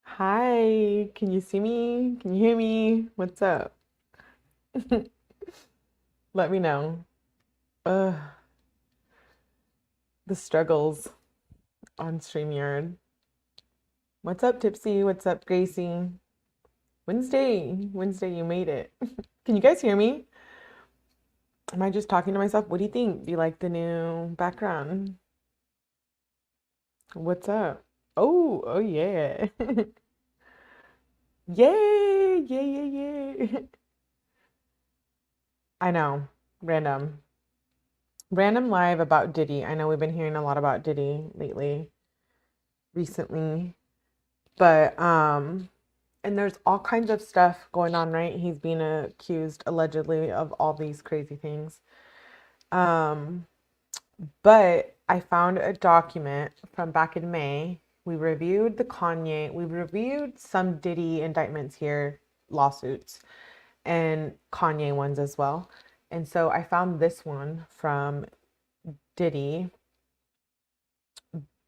Hi, can you see me? Can you hear me? What's up? Let me know. Ugh, the struggles on StreamYard. What's up, Tipsy? What's up, Gracie? Wednesday, you made it. Can you guys hear me? Am I just talking to myself? What do you think? Do you like the new background? What's up? Oh yeah. Yay, yay. I know. Random. Random live about Diddy. I know we've been hearing a lot about Diddy recently. But and there's all kinds of stuff going on, right? He's being accused allegedly of all these crazy things. Um, but I found a document from back in May. We reviewed we reviewed some Diddy indictments here, lawsuits, and Kanye ones as well. And so I found this one from Diddy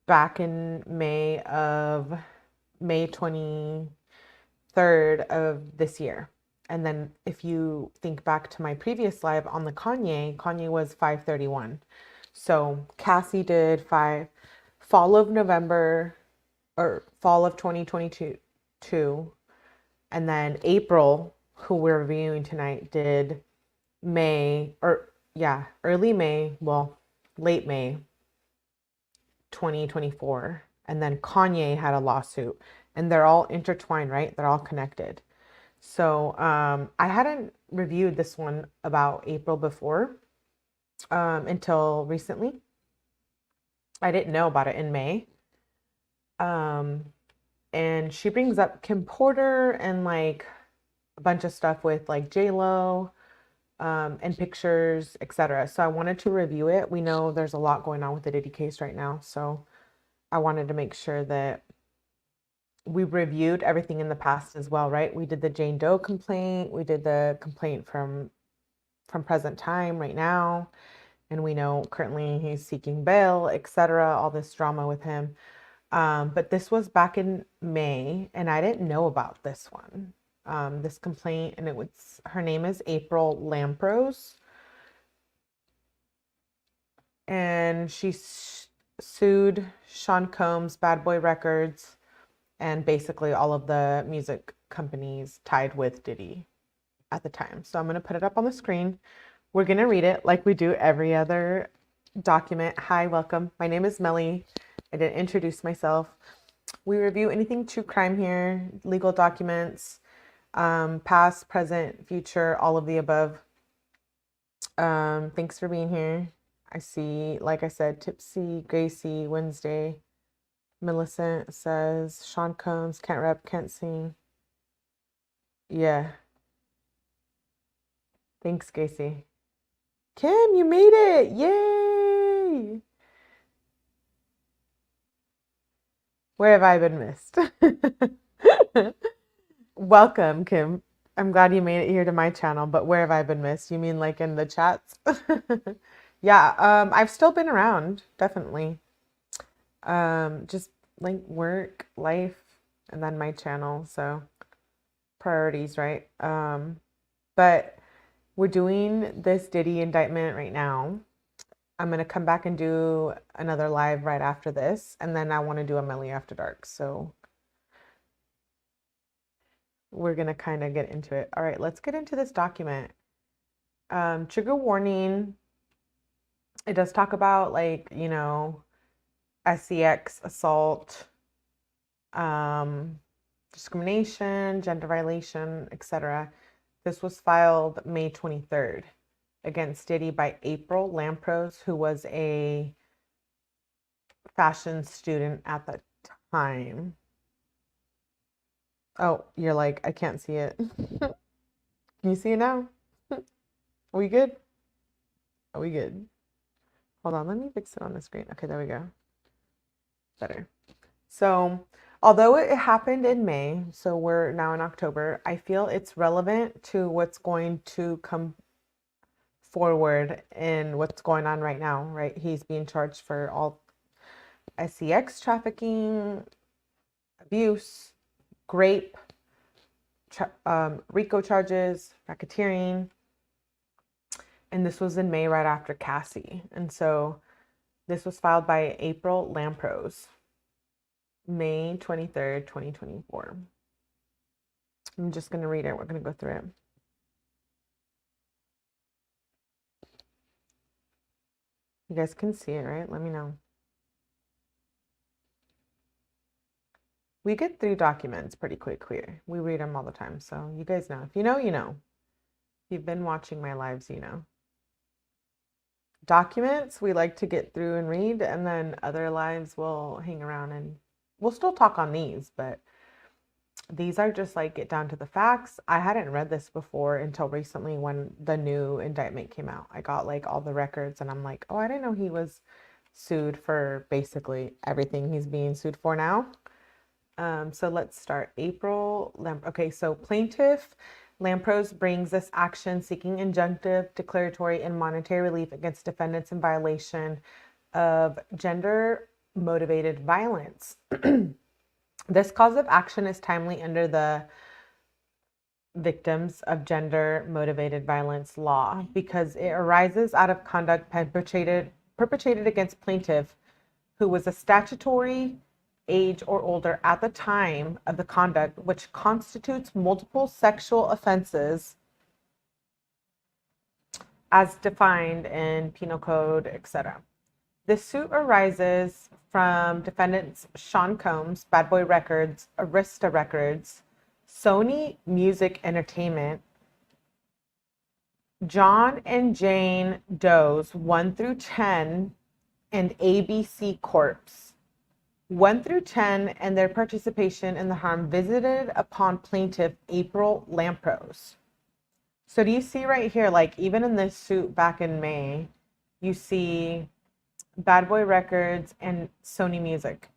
back in May 23rd of this year. And then if you think back to my previous live on the Kanye was 531. So Cassie did fall of November or fall of 2022. And then April, who we're reviewing tonight, did early May, well, late May 2024. And then Kanye had a lawsuit, and they're all intertwined, right? They're all connected. So I hadn't reviewed this one about April before until recently. I didn't know about it in May. And she brings up Kim Porter and like a bunch of stuff with like 𝐂𝐤 and pictures, etc. So I wanted to review it. We know there's a lot going on with the Diddy case right now, so I wanted to make sure that we reviewed everything in the past as well, right? We did the Jane Doe complaint, we did the complaint from present time right now, and we know currently he's seeking bail, etc. All this drama with him. But this was back in May, and I didn't know about this one, this complaint, and her name is April Lampros, and she sued Sean Combs, Bad Boy Records, and basically all of the music companies tied with Diddy at the time. So I'm going to put it up on the screen. We're going to read it like we do every other document. Hi, welcome. My name is Melly. I didn't introduce myself. We review anything true crime here, legal documents, past, present, future, all of the above. Thanks for being here. I see, like I said, Tipsy, Gracie, Wednesday. Millicent says, Sean Combs, can't rap, can't sing. Yeah. Thanks, Gracie. Kim, you made it. Yay. Where have I been missed? Welcome, Kim. I'm glad you made it here to my channel, but where have I been missed? You mean like in the chats? Yeah, I've still been around, definitely. Just like work, life, and then my channel. So priorities, right? But we're doing this Diddy indictment right now. I'm gonna come back and do another live right after this, and then I want to do a Melly After Dark. So we're gonna kind of get into it. All right, let's get into this document. Trigger warning. It does talk about, like, you know, SCX assault, discrimination, gender violation, etc. This was filed May 23rd against Diddy by April Lampros, who was a fashion student at the time. Oh, you're like, I can't see it. Can you see it now? Are we good? Are we good? Hold on, let me fix it on the screen. Okay, there we go. Better. So, although it happened in May, so we're now in October, I feel it's relevant to what's going to come forward in what's going on right now, right? He's being charged for all SCX trafficking, abuse, rape, RICO charges, racketeering. And this was in May, right after Cassie. And so this was filed by April Lampros, May 23rd, 2024. I'm just going to read it. We're going to go through it. You guys can see it, right? Let me know. We get through documents pretty quick here. We read them all the time. So you guys know. If you know, you know. If you've been watching my lives, you know. Documents we like to get through and read, and then other lives we'll hang around and we'll still talk on these, but these are just like get down to the facts. I hadn't read this before until recently when the new indictment came out. I got like all the records and I'm like, oh, I didn't know he was sued for basically everything he's being sued for now. So let's start. Okay, so plaintiff Lampros brings this action seeking injunctive, declaratory, and monetary relief against defendants in violation of gender-motivated violence. This cause of action is timely under the Victims of Gender-Motivated Violence law because it arises out of conduct perpetrated against plaintiff who was a statutory age or older at the time of the conduct, which constitutes multiple sexual offenses as defined in Penal Code, etc. This suit arises from defendants Sean Combs, Bad Boy Records, Arista Records, Sony Music Entertainment, John and Jane Doe's 1 through 10, and ABC Corp's 1 through 10, and their participation in the harm visited upon plaintiff April Lampros. So do you see right here, like even in this suit back in May, you see Bad Boy Records and Sony Music.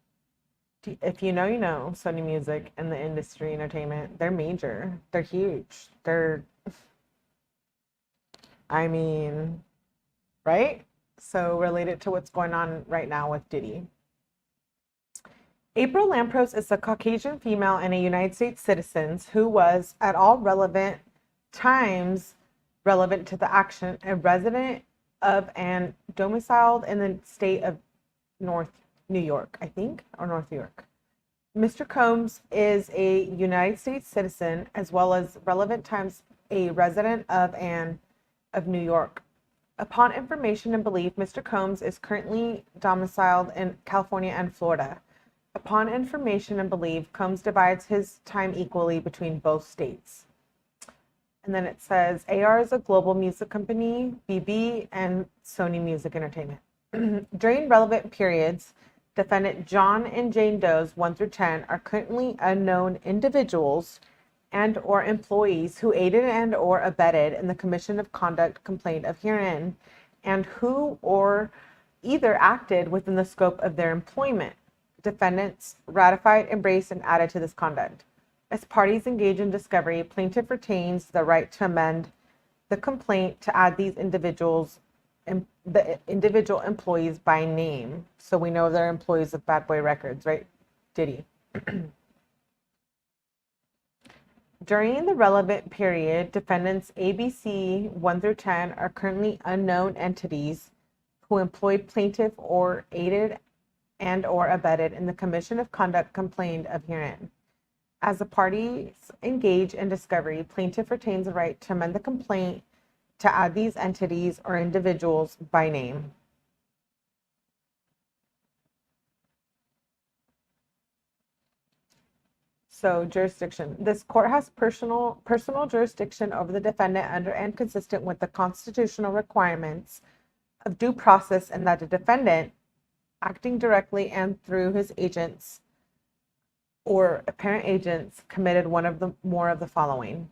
If you know, you know. Sony Music and the industry entertainment, they're major. They're huge. I mean, right? So related to what's going on right now with Diddy. April Lampros is a Caucasian female and a United States citizen who was, at all relevant times relevant to the action, a resident of and domiciled in the state of North New York, I think, or North New York. Mr. Combs is a United States citizen as well as relevant times a resident of New York. Upon information and belief, Mr. Combs is currently domiciled in California and Florida. Upon information and belief, Combs divides his time equally between both states. And then it says, AR is a global music company, BB, and Sony Music Entertainment. During relevant periods, defendant John and Jane Doe's 1 through 10 are currently unknown individuals and or employees who aided and or abetted in the commission of conduct complained of herein, and who or either acted within the scope of their employment. Defendants ratified, embraced, and added to this conduct. As parties engage in discovery, plaintiff retains the right to amend the complaint to add these individuals the individual employees by name. So we know they're employees of Bad Boy Records, right? Diddy. During the relevant period, defendants ABC 1 through 10 are currently unknown entities who employed plaintiff or aided and or abetted in the commission of conduct complained of herein. As the parties engage in discovery, plaintiff retains the right to amend the complaint to add these entities or individuals by name. So jurisdiction. This court has personal jurisdiction over the defendant under and consistent with the constitutional requirements of due process, and that the defendant, acting directly and through his agents or apparent agents, committed one of the more of the following.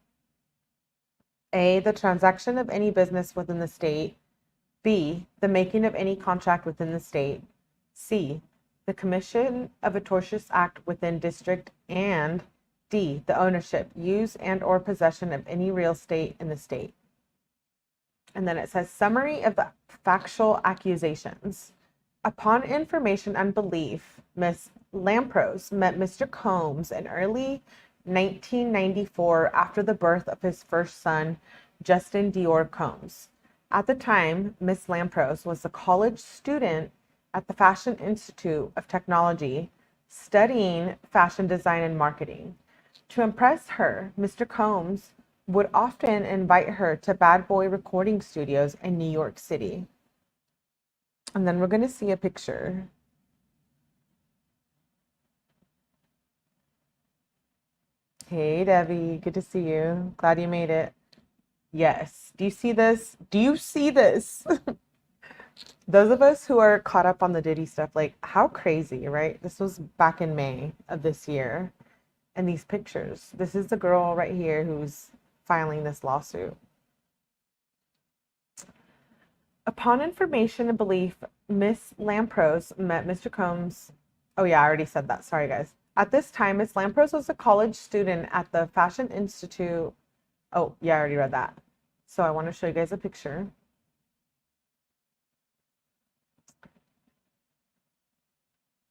A, the transaction of any business within the state. B, the making of any contract within the state. C, the commission of a tortious act within district. And D, the ownership, use, and or possession of any real estate in the state. And then it says, summary of the factual accusations. Upon information and belief, Ms. Lampros met Mr. Combs in early 1994 after the birth of his first son, Justin Dior Combs. At the time, Ms. Lampros was a college student at the Fashion Institute of Technology, studying fashion design and marketing. To impress her, Mr. Combs would often invite her to Bad Boy recording studios in New York City. And then we're going to see a picture. Hey, Debbie, good to see you. Glad you made it. Yes. Do you see this? Do you see this? Those of us who are caught up on the Diddy stuff, like, how crazy, right? This was back in May of this year. And these pictures. This is the girl right here who's filing this lawsuit. Upon information and belief, Miss Lampros met Mr. Combs. Oh yeah, I already said that. Sorry, guys. At this time, Miss Lampros was a college student at the Fashion Institute. Oh yeah, I already read that. So I want to show you guys a picture.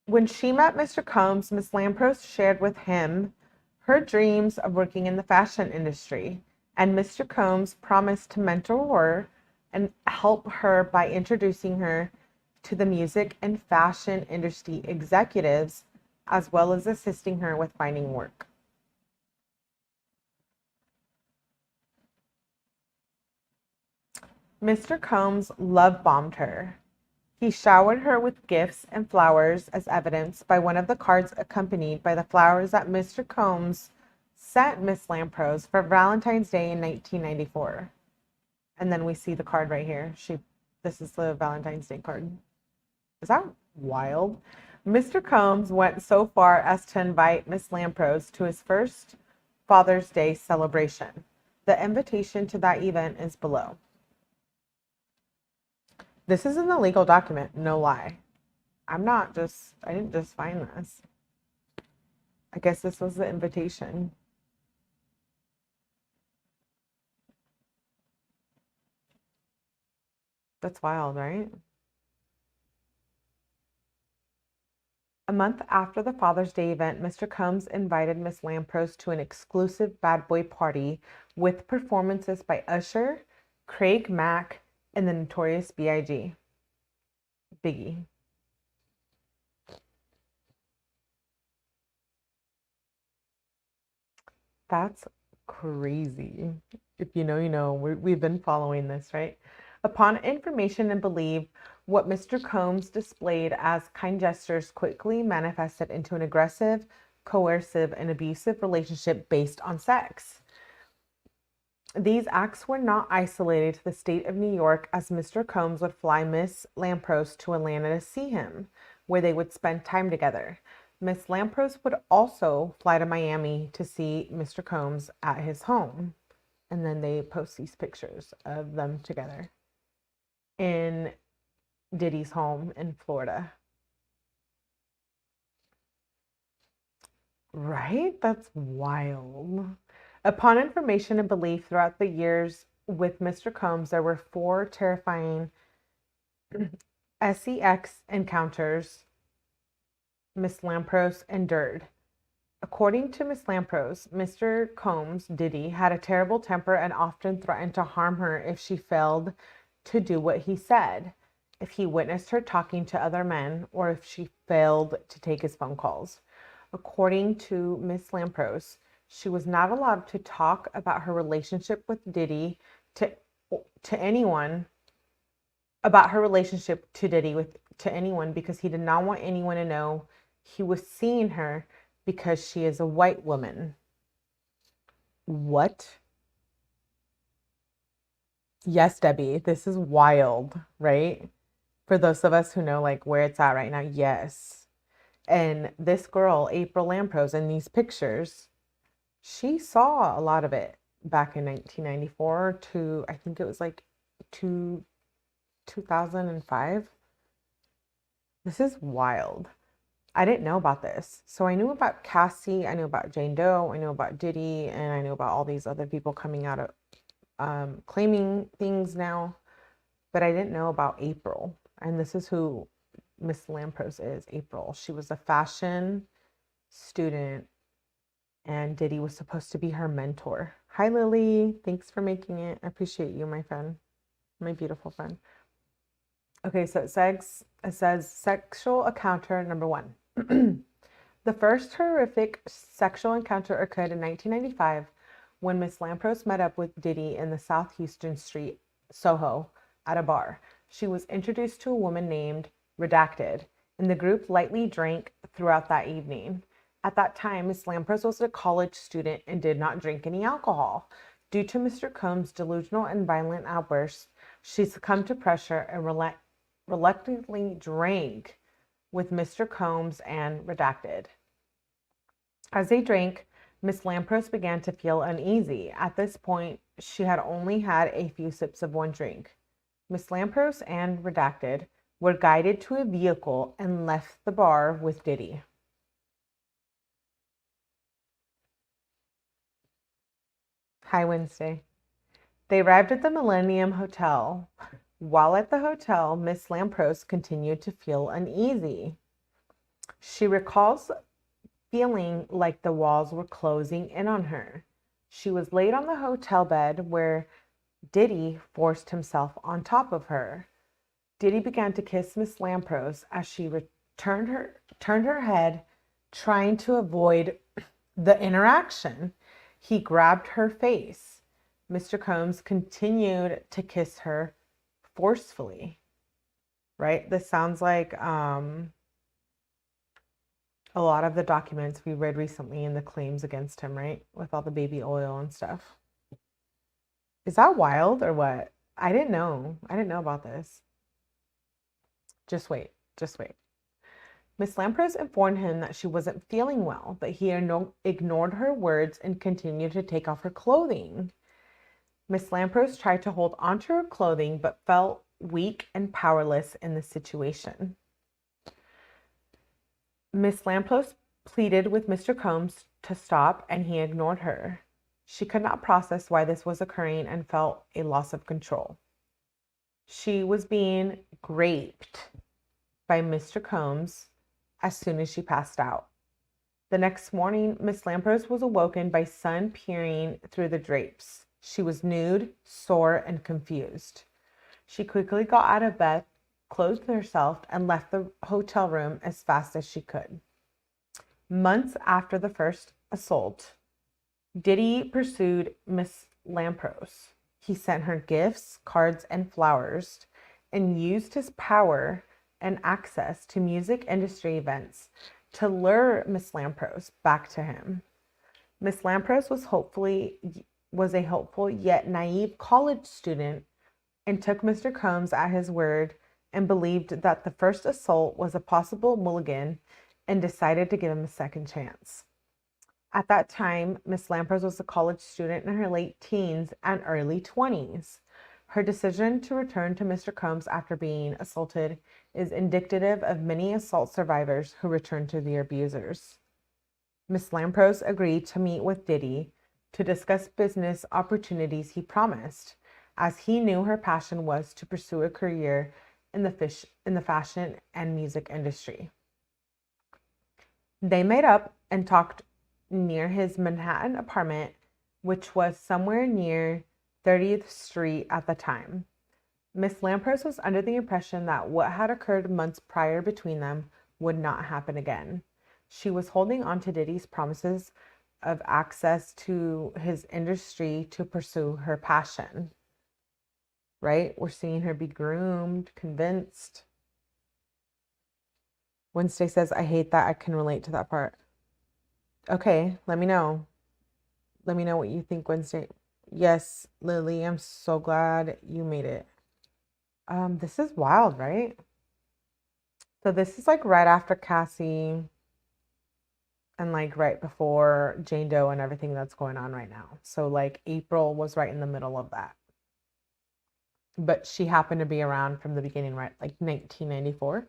When she met Mr. Combs, Miss Lampros shared with him her dreams of working in the fashion industry, and Mr. Combs promised to mentor her and help her by introducing her to the music and fashion industry executives, as well as assisting her with finding work. Mr. Combs love bombed her. He showered her with gifts and flowers, as evidenced by one of the cards accompanied by the flowers that Mr. Combs sent Miss Lampros for Valentine's Day in 1994. And then we see the card right here. This is the Valentine's Day card. Is that wild? Mr. Combs went so far as to invite Miss Lampros to his first Father's Day celebration. The invitation to that event is below. This is an illegal document, no lie. I didn't just find this. I guess this was the invitation. That's wild, right? A month after the Father's Day event, Mr. Combs invited Miss Lampros to an exclusive Bad Boy party with performances by Usher, Craig Mack, and the Notorious B.I.G. Biggie. That's crazy. If you know, you know. We've been following this, right? Upon information and belief, what Mr. Combs displayed as kind gestures quickly manifested into an aggressive, coercive, and abusive relationship based on sex. These acts were not isolated to the state of New York, as Mr. Combs would fly Miss Lampros to Atlanta to see him, where they would spend time together. Miss Lampros would also fly to Miami to see Mr. Combs at his home. And then they post these pictures of them together in Diddy's home in Florida. Right? That's wild. Upon information and belief throughout the years with Mr. Combs, there were 4 terrifying SEX encounters Miss Lampros endured. According to Miss Lampros, Mr. Combs, Diddy, had a terrible temper and often threatened to harm her if she failed to do what he said, if he witnessed her talking to other men, or if she failed to take his phone calls. According to Miss Lampros, she was not allowed to talk about her relationship with Diddy to anyone, about her relationship to Diddy to anyone, because he did not want anyone to know he was seeing her because she is a white woman. What? Yes, Debbie, this is wild, right? For those of us who know like where it's at right now, yes. And this girl, April Lampros, in these pictures, she saw a lot of it back in 1994 to, I think it was like 2005. This is wild. I didn't know about this. So I knew about Cassie, I knew about Jane Doe, I knew about Diddy, and I knew about all these other people coming out of claiming things now, but I didn't know about April. And this is who Miss Lampros is, April. She was a fashion student, and Diddy was supposed to be her mentor. Hi, Lily. Thanks for making it. I appreciate you, my friend, my beautiful friend. Okay, so it says sexual encounter number 1. The first horrific sexual encounter occurred in 1995 when Miss Lampros met up with Diddy in the South Houston Street, Soho, at a bar. She was introduced to a woman named Redacted, and the group lightly drank throughout that evening. At that time, Miss Lampros was a college student and did not drink any alcohol. Due to Mr. Combs' delusional and violent outbursts, she succumbed to pressure and reluctantly drank with Mr. Combs and Redacted. As they drank, Miss Lampros began to feel uneasy. At this point, she had only had a few sips of one drink. Miss Lampros and Redacted were guided to a vehicle and left the bar with Diddy. Hi, Wednesday. They arrived at the Millennium Hotel. While at the hotel, Miss Lampros continued to feel uneasy. She recalls feeling like the walls were closing in on her. She was laid on the hotel bed where Diddy forced himself on top of her. Diddy began to kiss Miss Lampros as she turned her head, trying to avoid the interaction. He grabbed her face. Mr. Combs continued to kiss her forcefully, right? This sounds like a lot of the documents we read recently in the claims against him, right? With all the baby oil and stuff. Is that wild or what? I didn't know. I didn't know about this. Just wait. Just wait. Miss Lampros informed him that she wasn't feeling well, but he ignored her words and continued to take off her clothing. Miss Lampros tried to hold onto her clothing, but felt weak and powerless in the situation. Miss Lampros pleaded with Mr. Combs to stop, and he ignored her. She could not process why this was occurring and felt a loss of control. She was being raped by Mr. Combs as soon as she passed out. The next morning, Miss Lampros was awoken by sun peering through the drapes. She was nude, sore, and confused. She quickly got out of bed, clothed herself, and left the hotel room as fast as she could. Months after the first assault, Diddy pursued Miss Lampros. He sent her gifts, cards, and flowers, and used his power and access to music industry events to lure Miss Lampros back to him. Miss Lampros was a hopeful yet naive college student and took Mr. Combs at his word and believed that the first assault was a possible mulligan and decided to give him a second chance. At that time, Miss Lampros was a college student in her late teens and early 20s. Her decision to return to Mr. Combs after being assaulted is indicative of many assault survivors who return to their abusers. Miss Lampros agreed to meet with Diddy to discuss business opportunities he promised, as he knew her passion was to pursue a career in the fashion and music industry. They made up and talked near his Manhattan apartment, which was somewhere near 30th Street at the time. Miss Lampros was under the impression that what had occurred months prior between them would not happen again. She was holding on to Diddy's promises of access to his industry to pursue her passion. Right? We're seeing her be groomed, convinced. Wednesday says, I hate that. I can relate to that part. Okay, let me know. Let me know what you think, Wednesday. Yes, Lily, I'm so glad you made it. This is wild, right? So this is like right after Cassie and like right before Jane Doe and everything that's going on right now. So like April was right in the middle of that. But she happened to be around from the beginning, right? Like 1994.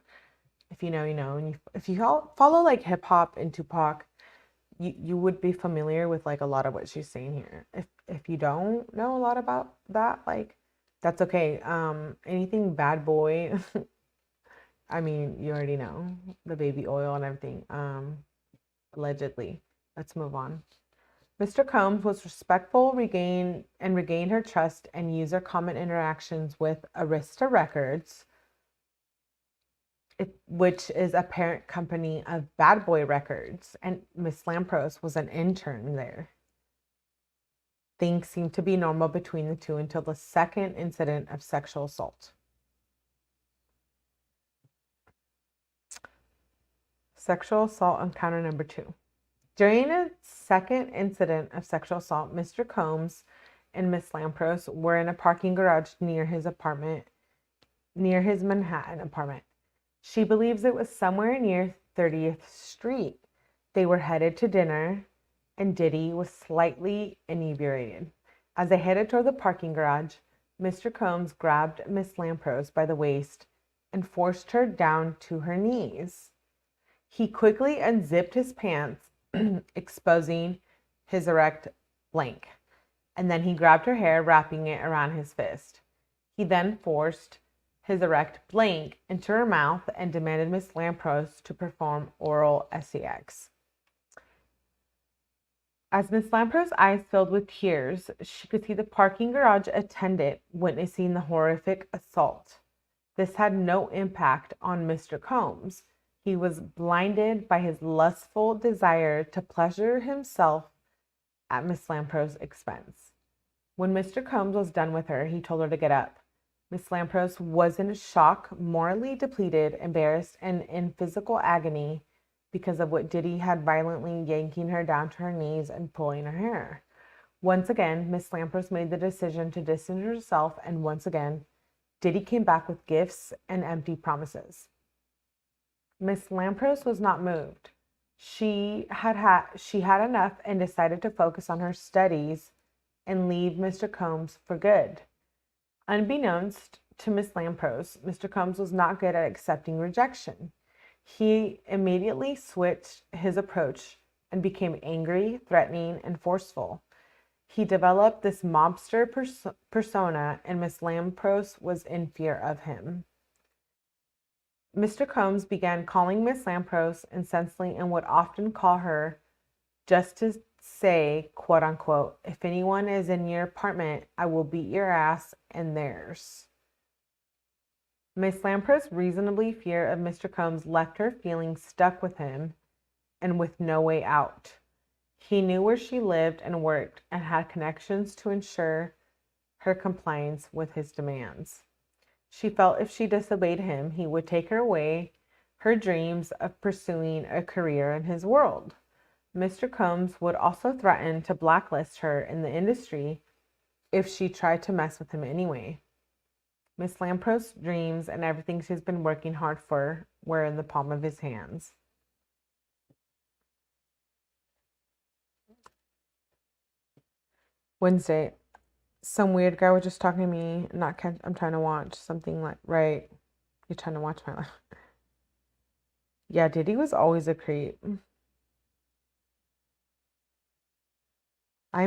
If you know, you know. And if you follow like hip hop and Tupac, you would be familiar with like a lot of what she's saying here. If you don't know a lot about that, like that's okay. Anything bad boy, I mean, you already know the baby oil and everything. Allegedly. Let's move on. Mr. Combs was respectful, regained her trust and user comment interactions with Arista Records, which is a parent company of Bad Boy Records, and Miss Lampros was an intern there. Things seemed to be normal between the two until the second incident of sexual assault. Sexual assault encounter number 2. During a second incident of sexual assault, Mr. Combs and Miss Lampros were in a parking garage near his Manhattan apartment. She believes it was somewhere near 30th Street. They were headed to dinner, and Diddy was slightly inebriated. As they headed toward the parking garage, Mr. Combs grabbed Miss Lampros by the waist and forced her down to her knees. He quickly unzipped his pants, exposing his erect blank, and then he grabbed her hair, wrapping it around his fist. He then forced his erect blank into her mouth and demanded Miss Lampros to perform oral sex. As Miss Lampros' eyes filled with tears, she could see the parking garage attendant witnessing the horrific assault. This had no impact on Mr. Combs. He was blinded by his lustful desire to pleasure himself at Miss Lampros' expense. When Mr. Combs was done with her, he told her to get up. Miss Lampros was in shock, morally depleted, embarrassed, and in physical agony because of what Diddy had violently yanking her down to her knees and pulling her hair. Once again, Miss Lampros made the decision to distance herself, and once again, Diddy came back with gifts and empty promises. Miss Lampros was not moved. She had enough and decided to focus on her studies and leave Mr. Combs for good. Unbeknownst to Miss Lampros, Mr. Combs was not good at accepting rejection. He immediately switched his approach and became angry, threatening, and forceful. He developed this mobster persona, and Miss Lampros was in fear of him. Mr. Combs began calling Miss Lampros incessantly and would often call her just to say, quote unquote, if anyone is in your apartment, I will beat your ass and theirs. Miss Lampros' reasonably fear of Mr. Combs left her feeling stuck with him and with no way out. He knew where she lived and worked and had connections to ensure her compliance with his demands. She felt if she disobeyed him, he would take her away her dreams of pursuing a career in his world. Mr. Combs would also threaten to blacklist her in the industry if she tried to mess with him anyway. Miss Lampros' dreams and everything she's been working hard for were in the palm of his hands. Wednesday, some weird guy was just talking to me. I'm trying to watch something like, right, you're trying to watch my life. Yeah, Diddy was always a creep. I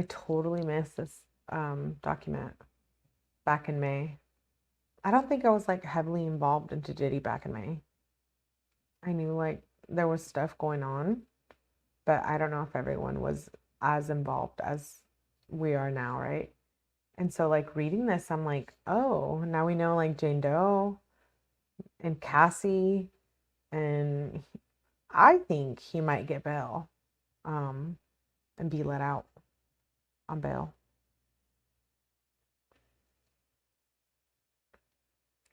totally missed this document back in May. I don't think I was like heavily involved into Diddy back in May. I knew like there was stuff going on, but I don't know if everyone was as involved as we are now, right? And so like reading this, I'm like, oh, now we know like Jane Doe and Cassie, and I think he might get bail, and be let out on bail.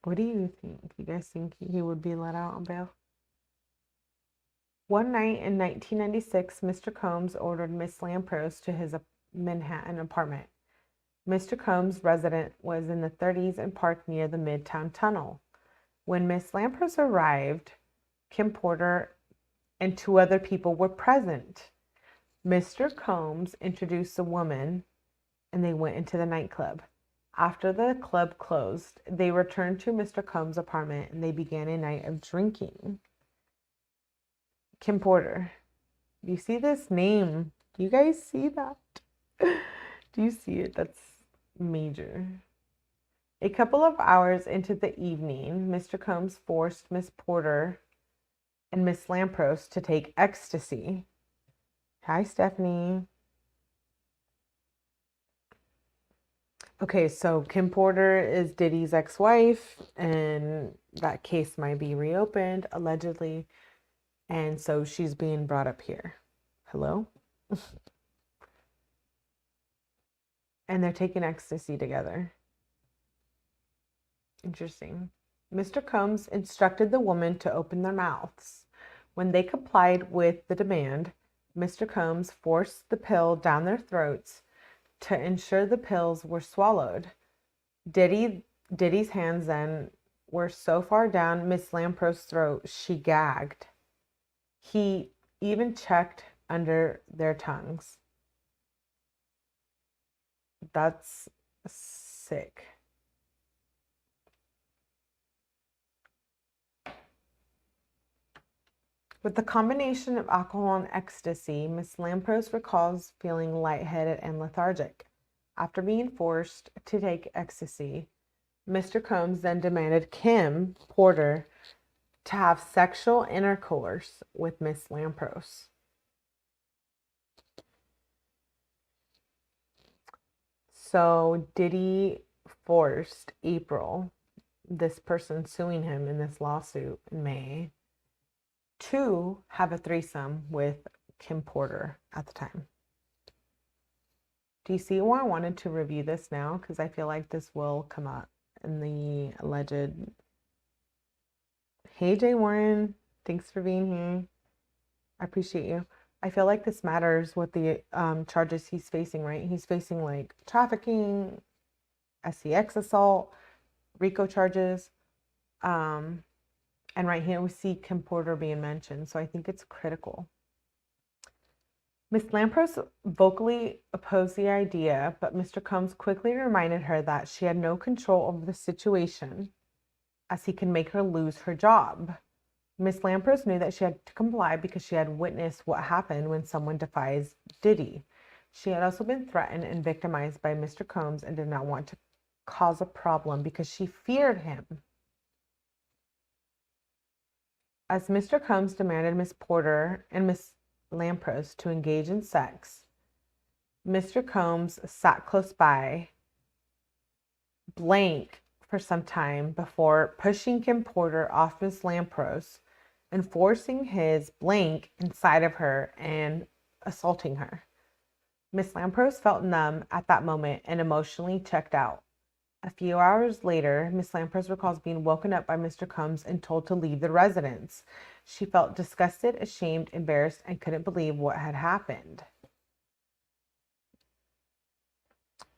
What do you think? You guys think he would be let out on bail? One night in 1996, Mr. Combs ordered Miss Lampros to his Manhattan apartment. Mr. Combs' residence was in the 30s and parked near the Midtown Tunnel. When Miss Lampros arrived, Kim Porter and 2 other people were present. Mr. Combs introduced the woman, and they went into the nightclub. After the club closed, they returned to Mr. Combs' apartment, and they began a night of drinking. Kim Porter. Do you see this name? Do you guys see that? Do you see it? That's major. A couple of hours into the evening, Mr. Combs forced Miss Porter and Miss Lampros to take ecstasy. Hi, Stephanie. Okay, so Kim Porter is Diddy's ex-wife, and that case might be reopened, allegedly. And so she's being brought up here. Hello? And they're taking ecstasy together. Interesting. Mr. Combs instructed the woman to open their mouths. When they complied with the demand, Mr. Combs forced the pill down their throats to ensure the pills were swallowed. Diddy's hands then were so far down Miss Lampros' throat, she gagged. He even checked under their tongues. That's sick. With the combination of alcohol and ecstasy, Miss Lampros recalls feeling lightheaded and lethargic. After being forced to take ecstasy, Mr. Combs then demanded Kim Porter to have sexual intercourse with Miss Lampros. So Diddy forced April, this person suing him in this lawsuit in May, to have a threesome with Kim Porter at the time. Do you see why I wanted to review this now? Because I feel like this will come up in the alleged. Hey, Jay Warren. Thanks for being here. I appreciate you. I feel like this matters what the charges he's facing, right? He's facing like trafficking, SCX assault, RICO charges. And right here we see Kim Porter being mentioned. So I think it's critical. Miss Lampros vocally opposed the idea, but Mr. Combs quickly reminded her that she had no control over the situation, as he can make her lose her job. Miss Lampros knew that she had to comply because she had witnessed what happened when someone defies Diddy. She had also been threatened and victimized by Mr. Combs and did not want to cause a problem because she feared him. As Mr. Combs demanded Miss Porter and Miss Lampros to engage in sex, Mr. Combs sat close by, blank for some time before pushing Kim Porter off Miss Lampros and forcing his blank inside of her and assaulting her. Miss Lampros felt numb at that moment and emotionally checked out. A few hours later, Miss Lampros recalls being woken up by Mr. Combs and told to leave the residence. She felt disgusted, ashamed, embarrassed, and couldn't believe what had happened.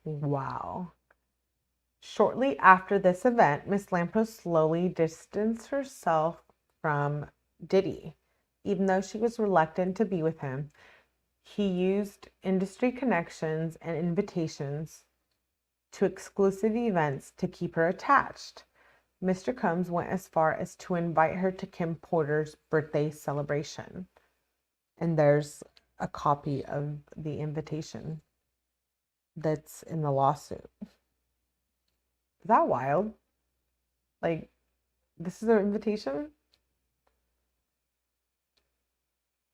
Wow. Shortly after this event, Miss Lampros slowly distanced herself from Diddy. Even though she was reluctant to be with him, he used industry connections and invitations to exclusive events to keep her attached. Mr. Combs went as far as to invite her to Kim Porter's birthday celebration. And there's a copy of the invitation that's in the lawsuit. Is that wild? Like, this is their invitation?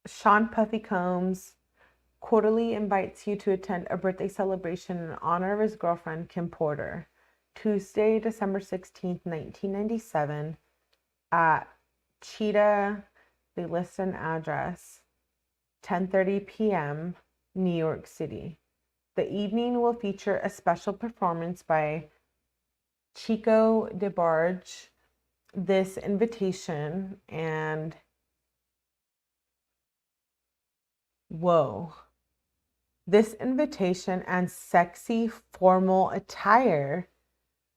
Sean Puffy Combs quarterly invites you to attend a birthday celebration in honor of his girlfriend, Kim Porter, Tuesday, December 16th, 1997, at Cheetah. They list an address, 10:30 p.m., New York City. The evening will feature a special performance by 𝐂𝐤𝐬𝐽. This invitation and whoa. This invitation and sexy formal attire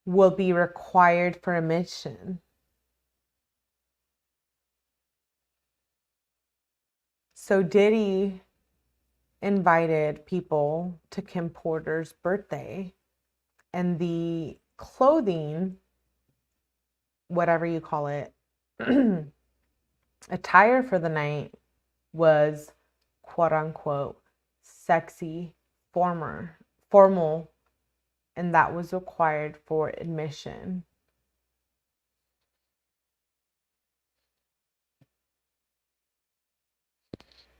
will be required for admission. So Diddy invited people to Kim Porter's birthday, and the clothing, whatever you call it, attire for the night was quote unquote sexy, formal, and that was required for admission.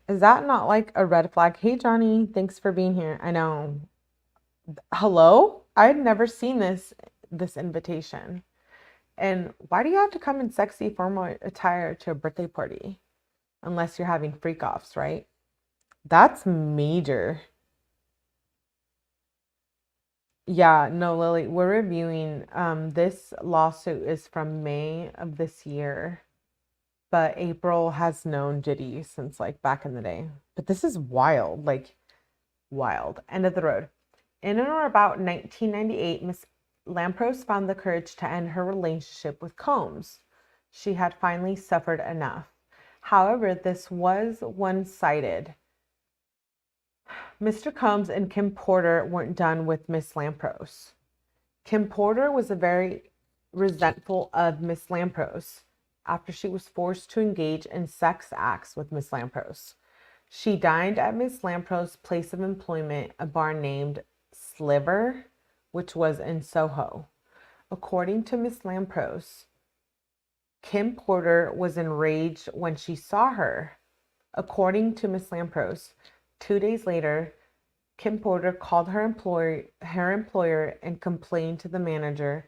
Is that not like a red flag? Hey, Johnny, thanks for being here. I know. Hello? I had never seen this invitation. And why do you have to come in sexy formal attire to a birthday party? Unless you're having freak offs, right? That's major. Yeah, no, Lily, we're reviewing. This lawsuit is from May of this year, but April has known Diddy since like back in the day. But this is wild, like wild. End of the road. In or about 1998, Miss Lampros found the courage to end her relationship with Combs. She had finally suffered enough. However, this was one-sided. Mr. Combs and Kim Porter weren't done with Miss Lampros. Kim Porter was very resentful of Miss Lampros after she was forced to engage in sex acts with Miss Lampros. She dined at Miss Lampros' place of employment, a bar named Sliver, which was in Soho. According to Miss Lampros, Kim Porter was enraged when she saw her. According to Miss Lampros, 2 days later, Kim Porter called her employer and complained to the manager,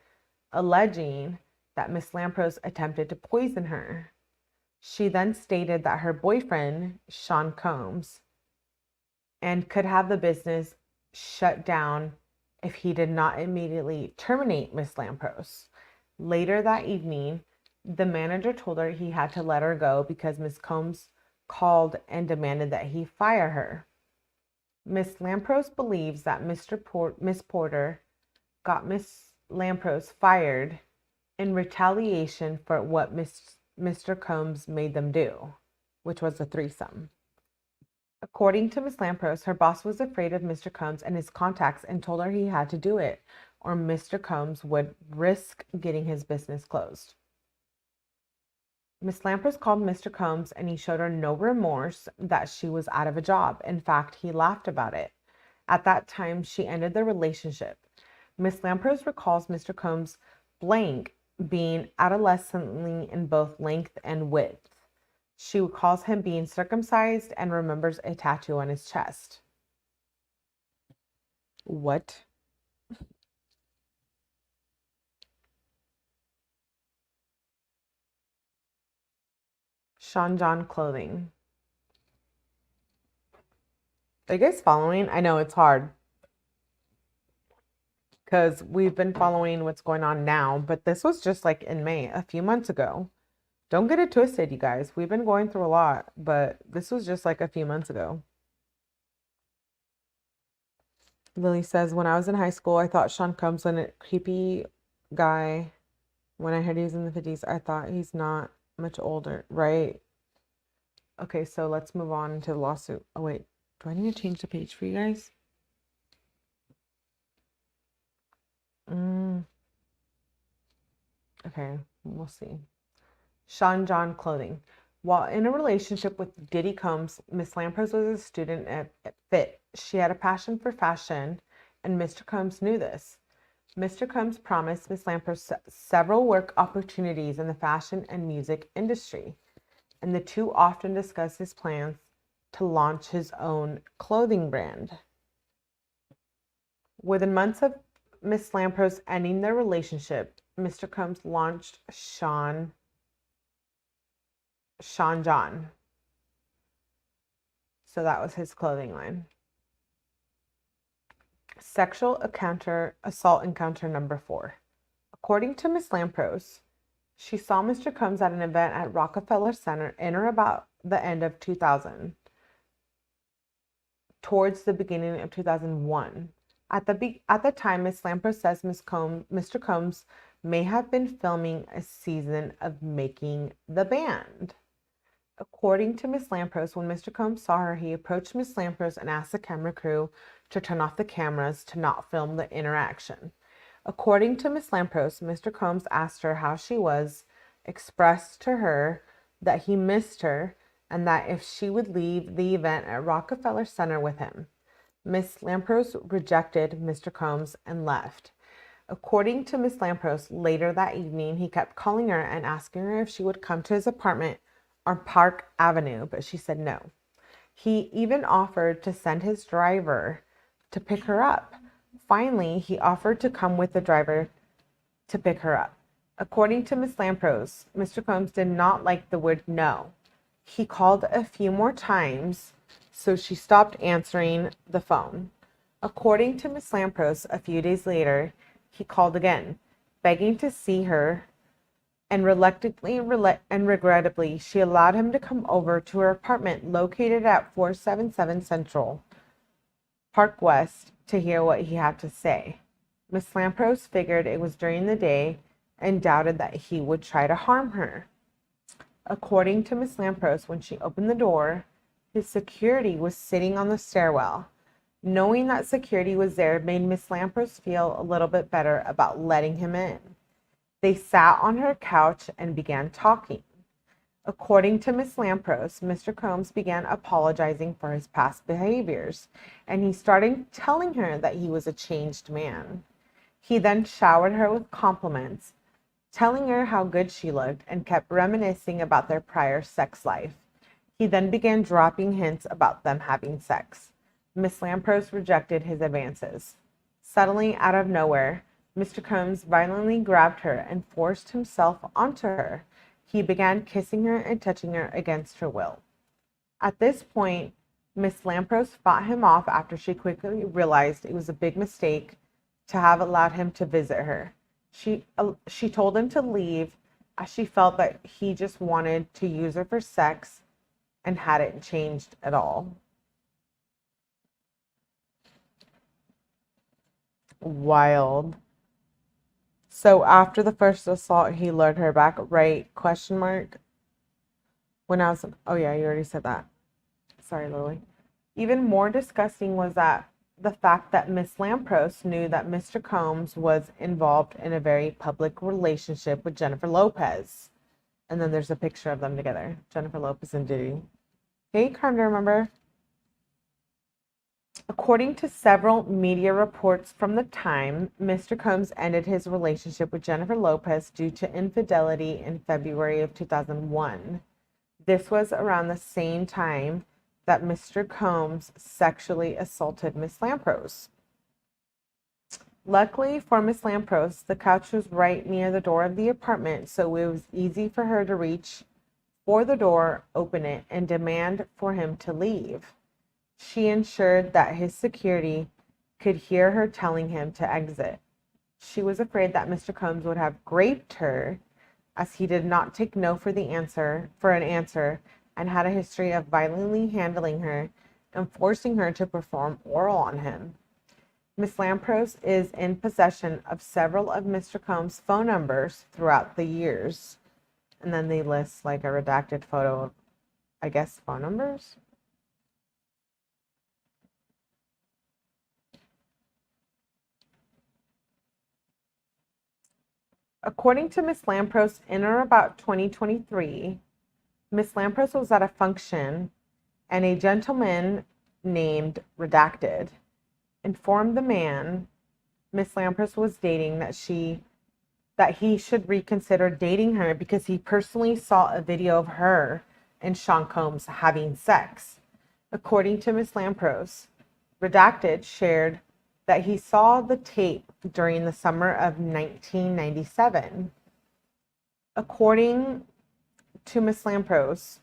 alleging that Miss Lampros attempted to poison her. She then stated that her boyfriend, Sean Combs, and could have the business shut down if he did not immediately terminate Miss Lampros. Later that evening, the manager told her he had to let her go because Miss Combs called and demanded that he fire her. Miss Lampros believes that Miss Porter got Miss Lampros fired in retaliation for what Mr. Combs made them do, which was a threesome. According to Miss Lampros, her boss was afraid of Mr. Combs and his contacts and told her he had to do it, or Mr. Combs would risk getting his business closed. Miss Lampros called Mr. Combs and he showed her no remorse that she was out of a job. In fact, he laughed about it. At that time, she ended the relationship. Miss Lampros recalls Mr. Combs blank being adolescently in both length and width. She recalls him being circumcised and remembers a tattoo on his chest. What? 𝐁𝐮𝐲 clothing. Are you guys following? I know it's hard because we've been following what's going on now, but this was just like in May, a few months ago. Don't get it twisted, you guys. We've been going through a lot, but this was just like a few months ago. Lily says, when I was in high school, I thought Sean Combs was a creepy guy. When I heard he was in the 50s, I thought he's not much older, right? Okay, so let's move on to the lawsuit. Oh, wait. Do I need to change the page for you guys? Okay, we'll see. 𝐁𝐮𝐲 clothing. While in a relationship with Diddy Combs, Miss Lampros was a student at FIT. She had a passion for fashion, and Mr. Combs knew this. Mr. Combs promised Ms. Lampros several work opportunities in the fashion and music industry, and the two often discussed his plans to launch his own clothing brand. Within months of Ms. Lampros ending their relationship, Mr. Combs launched 𝐁𝐮𝐲. So that was his clothing line. Sexual assault encounter number 4. According to Ms. Lampros, she saw Mr. Combs at an event at Rockefeller Center in or about the end of 2000, towards the beginning of 2001. At the time, Ms. Lampros says Mr. Combs may have been filming a season of Making the Band. According to Ms. Lampros, when Mr. Combs saw her, he approached Ms. Lampros and asked the camera crew to turn off the cameras to not film the interaction. According to Ms. Lampros, Mr. Combs asked her how she was, expressed to her that he missed her, and that if she would leave the event at Rockefeller Center with him. Ms. Lampros rejected Mr. Combs and left. According to Ms. Lampros, later that evening, he kept calling her and asking her if she would come to his apartment on Park Avenue, but she said no. He even offered to send his driver to pick her up. Finally, he offered to come with the driver to pick her up. According to Ms. Lampros, Mr. Combs did not like the word no. He called a few more times, so she stopped answering the phone. According to Ms. Lampros, a few days later, he called again, begging to see her, and reluctantly and regrettably, she allowed him to come over to her apartment located at 477 Central Park West to hear what he had to say. Ms. Lampros figured it was during the day and doubted that he would try to harm her. According to Ms. Lampros, when she opened the door, his security was sitting on the stairwell. Knowing that security was there made Ms. Lampros feel a little bit better about letting him in. They sat on her couch and began talking. According to Ms. Lampros, Mr. Combs began apologizing for his past behaviors, and he started telling her that he was a changed man. He then showered her with compliments, telling her how good she looked, and kept reminiscing about their prior sex life. He then began dropping hints about them having sex. Ms. Lampros rejected his advances. Suddenly, out of nowhere, Mr. Combs violently grabbed her and forced himself onto her. He began kissing her and touching her against her will. At this point, Ms. Lampros fought him off after she quickly realized it was a big mistake to have allowed him to visit her. She told him to leave as she felt that he just wanted to use her for sex and hadn't changed at all. Wild. So after the first assault, he lured her back, right? Question mark. When I was, oh yeah, you already said that. Sorry, Lily. Even more disgusting was that the fact that Miss Lampros knew that Mr. Combs was involved in a very public relationship with Jennifer Lopez. And then there's a picture of them together, Jennifer Lopez and Diddy. Hey, kind of remember. According to several media reports from the time, Mr. Combs ended his relationship with Jennifer Lopez due to infidelity in February of 2001. This was around the same time that Mr. Combs sexually assaulted Miss Lampros. Luckily for Miss Lampros, the couch was right near the door of the apartment, so it was easy for her to reach for the door, open it, and demand for him to leave. She ensured that his security could hear her telling him to exit. She was afraid that Mr. Combs would have raped her, as he did not take no for an answer and had a history of violently handling her and forcing her to perform oral on him. Miss Lampros is in possession of several of Mr. Combs' phone numbers throughout the years. And then they list like a redacted photo of, I guess, phone numbers. According to Miss Lampros, in or about 2023, Miss Lampros was at a function and a gentleman named Redacted informed the man Miss Lampros was dating that he should reconsider dating her because he personally saw a video of her and Sean Combs having sex. According to Miss Lampros, Redacted shared that he saw the tape during the summer of 1997. According to Miss Lampros,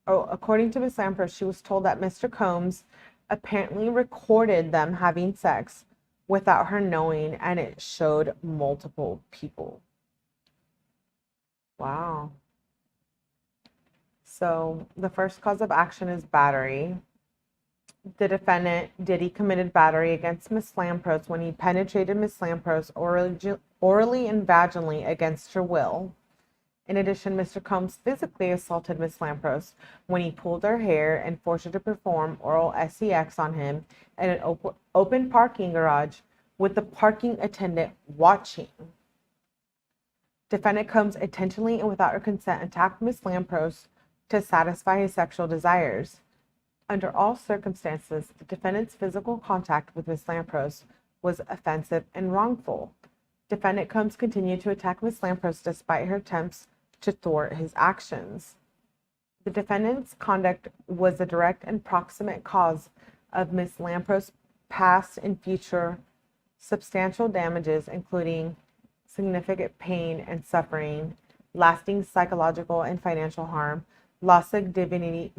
according to Miss Lampros, she was told that Mr. Combs apparently recorded them having sex without her knowing, and it showed multiple people. Wow. So the first cause of action is battery. The defendant, Diddy, committed battery against Miss Lampros when he penetrated Miss Lampros orally and vaginally against her will. In addition, Mr. Combs physically assaulted Miss Lampros when he pulled her hair and forced her to perform oral sex on him in an open parking garage with the parking attendant watching. Defendant Combs intentionally and without her consent attacked Miss Lampros to satisfy his sexual desires. Under all circumstances, the defendant's physical contact with Miss Lampros was offensive and wrongful. Defendant Combs continued to attack Miss Lampros despite her attempts to thwart his actions. The defendant's conduct was a direct and proximate cause of Miss Lampros' past and future substantial damages, including significant pain and suffering, lasting psychological and financial harm, loss of dignity,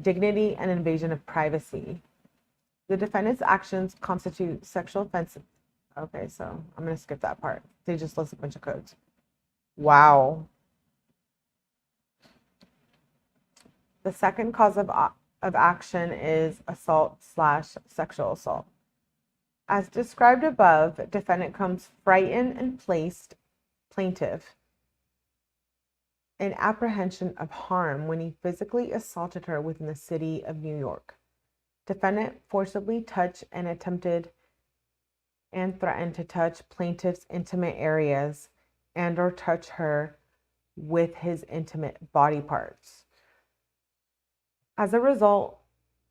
and invasion of privacy. The defendant's actions constitute sexual offenses. Okay, so I'm going to skip that part. They just list a bunch of codes. Wow. The second cause of action is assault/sexual assault. As described above, defendant Combs frightened and placed plaintiff in apprehension of harm when he physically assaulted her within the city of New York. Defendant forcibly touched and attempted and threatened to touch plaintiff's intimate areas and or touch her with his intimate body parts. As a result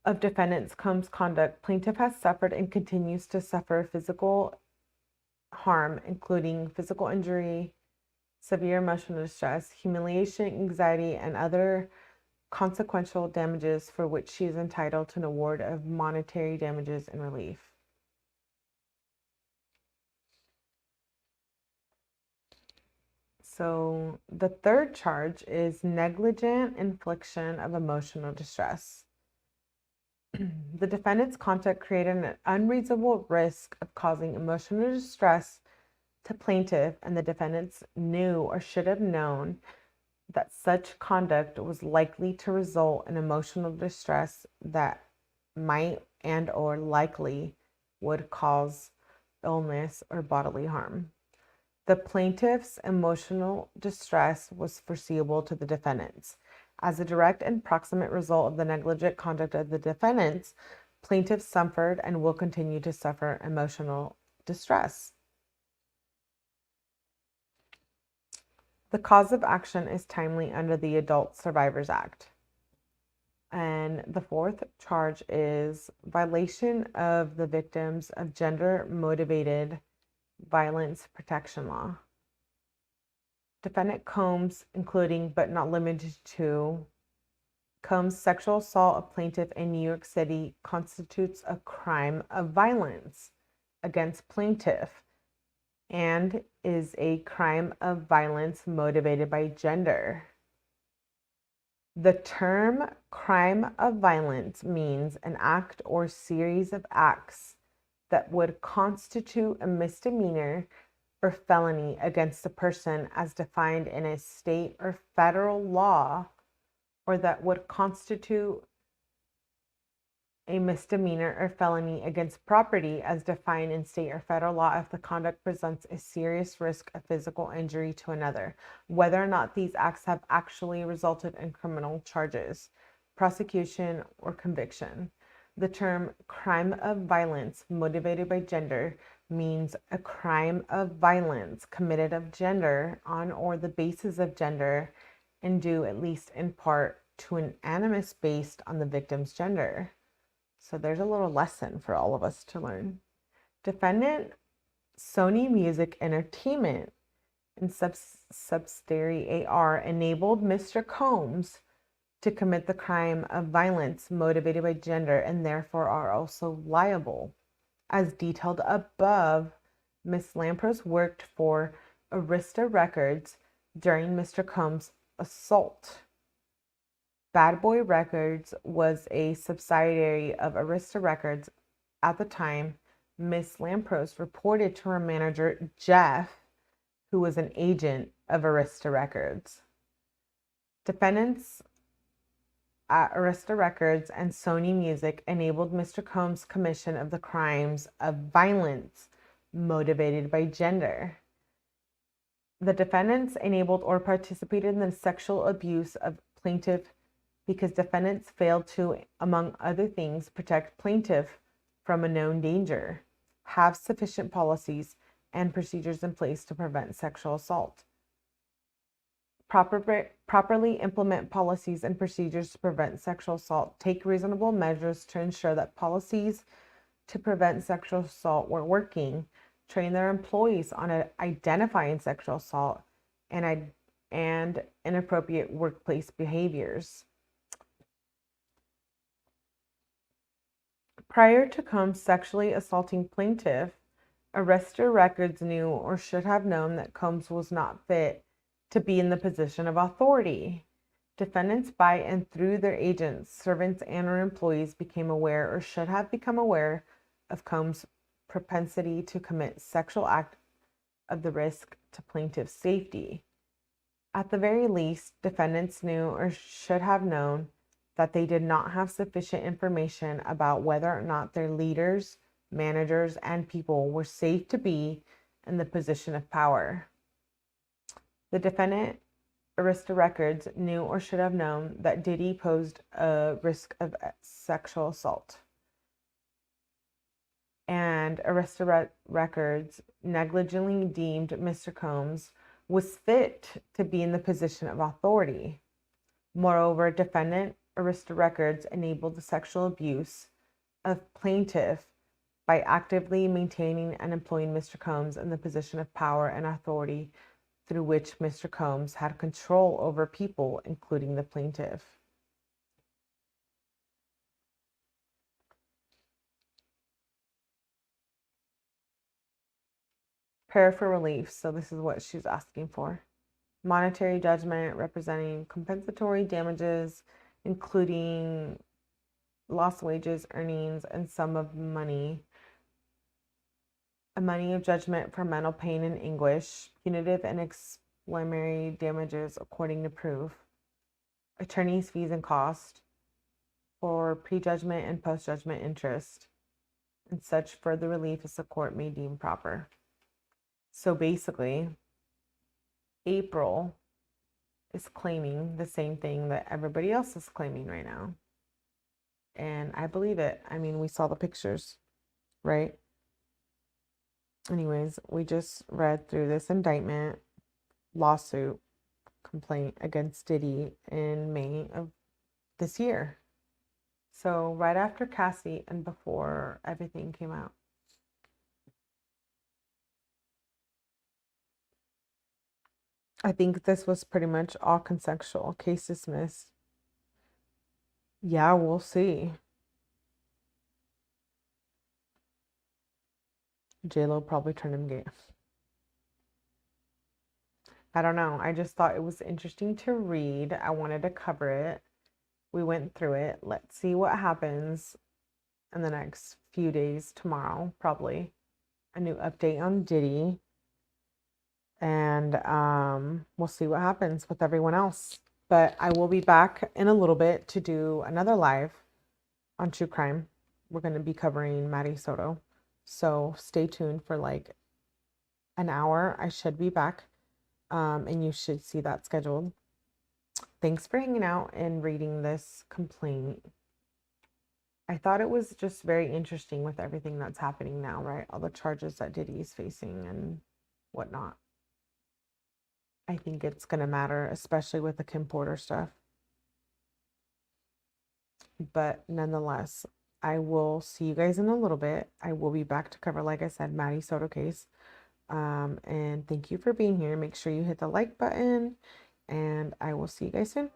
of defendant Combs' conduct, plaintiff has suffered and continues to suffer physical harm, including physical injury, severe emotional distress, humiliation, anxiety, and other consequential damages for which she is entitled to an award of monetary damages and relief. So the third charge is negligent infliction of emotional distress. The defendant's conduct created an unreasonable risk of causing emotional distress to plaintiff, and the defendants knew or should have known that such conduct was likely to result in emotional distress that might and or likely would cause illness or bodily harm. The plaintiff's emotional distress was foreseeable to the defendants. As a direct and proximate result of the negligent conduct of the defendants, plaintiffs suffered and will continue to suffer emotional distress. The cause of action is timely under the Adult Survivors Act. And the fourth charge is violation of the Victims of Gender-Motivated Violence Protection Law. Defendant Combs, including but not limited to Combs' sexual assault of plaintiff in New York City, constitutes a crime of violence against plaintiff and is a crime of violence motivated by gender. The term crime of violence means an act or series of acts that would constitute a misdemeanor or felony against a person as defined in a state or federal law, or that would constitute a misdemeanor or felony against property as defined in state or federal law if the conduct presents a serious risk of physical injury to another, whether or not these acts have actually resulted in criminal charges, prosecution, or conviction. The term crime of violence motivated by gender means a crime of violence committed of gender on or the basis of gender and due at least in part to an animus based on the victim's gender. So there's a little lesson for all of us to learn. Defendant Sony Music Entertainment and subsidiary AR enabled Mr. Combs to commit the crime of violence motivated by gender and therefore are also liable. As detailed above, Ms. Lampros worked for Arista Records during Mr. Combs' assault. Bad Boy Records was a subsidiary of Arista Records. At the time, Ms. Lampros reported to her manager, Jeff, who was an agent of Arista Records. Defendants at Arista Records and Sony Music enabled Mr. Combs' commission of the crimes of violence motivated by gender. The defendants enabled or participated in the sexual abuse of plaintiff because defendants failed to, among other things, protect plaintiff from a known danger, have sufficient policies and procedures in place to prevent sexual assault, properly implement policies and procedures to prevent sexual assault, take reasonable measures to ensure that policies to prevent sexual assault were working, train their employees on identifying sexual assault and inappropriate workplace behaviors. Prior to Combs sexually assaulting plaintiff, Arista Records knew or should have known that Combs was not fit to be in the position of authority. Defendants by and through their agents, servants, and or employees became aware or should have become aware of Combs' propensity to commit sexual act of the risk to plaintiff's safety. At the very least, defendants knew or should have known that they did not have sufficient information about whether or not their leaders, managers, and people were safe to be in the position of power. The defendant, Arista Records, knew or should have known that Diddy posed a risk of sexual assault. And Arista Records negligently deemed Mr. Combs was fit to be in the position of authority. Moreover, defendant Arista Records enabled the sexual abuse of plaintiff by actively maintaining and employing Mr. Combs in the position of power and authority through which Mr. Combs had control over people, including the plaintiff. Prayer for relief. So this is what she's asking for. Monetary judgment representing compensatory damages, including lost wages, earnings, and sum of money. A money of judgment for mental pain and anguish, punitive and exemplary damages according to proof, attorney's fees and cost for prejudgment and post-judgment interest, and such further relief as the court may deem proper. So basically, April is claiming the same thing that everybody else is claiming right now. And I believe it. I mean, we saw the pictures, right? Anyways, we just read through this indictment, lawsuit, complaint against Diddy in May of this year. So right after Cassie and before everything came out. I think this was pretty much all consensual. Case dismissed. Yeah, we'll see. J-Lo probably turned him gay. I don't know. I just thought it was interesting to read. I wanted to cover it. We went through it. Let's see what happens in the next few days. Tomorrow, probably. A new update on Diddy. And we'll see what happens with everyone else. But I will be back in a little bit to do another live on true crime. We're going to be covering Maddie Soto. So stay tuned for like an hour. I should be back. And you should see that scheduled. Thanks for hanging out and reading this complaint. I thought it was just very interesting with everything that's happening now, right? All the charges that Diddy is facing and whatnot. I think it's going to matter, especially with the Kim Porter stuff. but nonetheless, I will see you guys in a little bit. I will be back to cover, like I said, Maddie's Soto case. And thank you for being here. Make sure you hit the like button, and I will see you guys soon.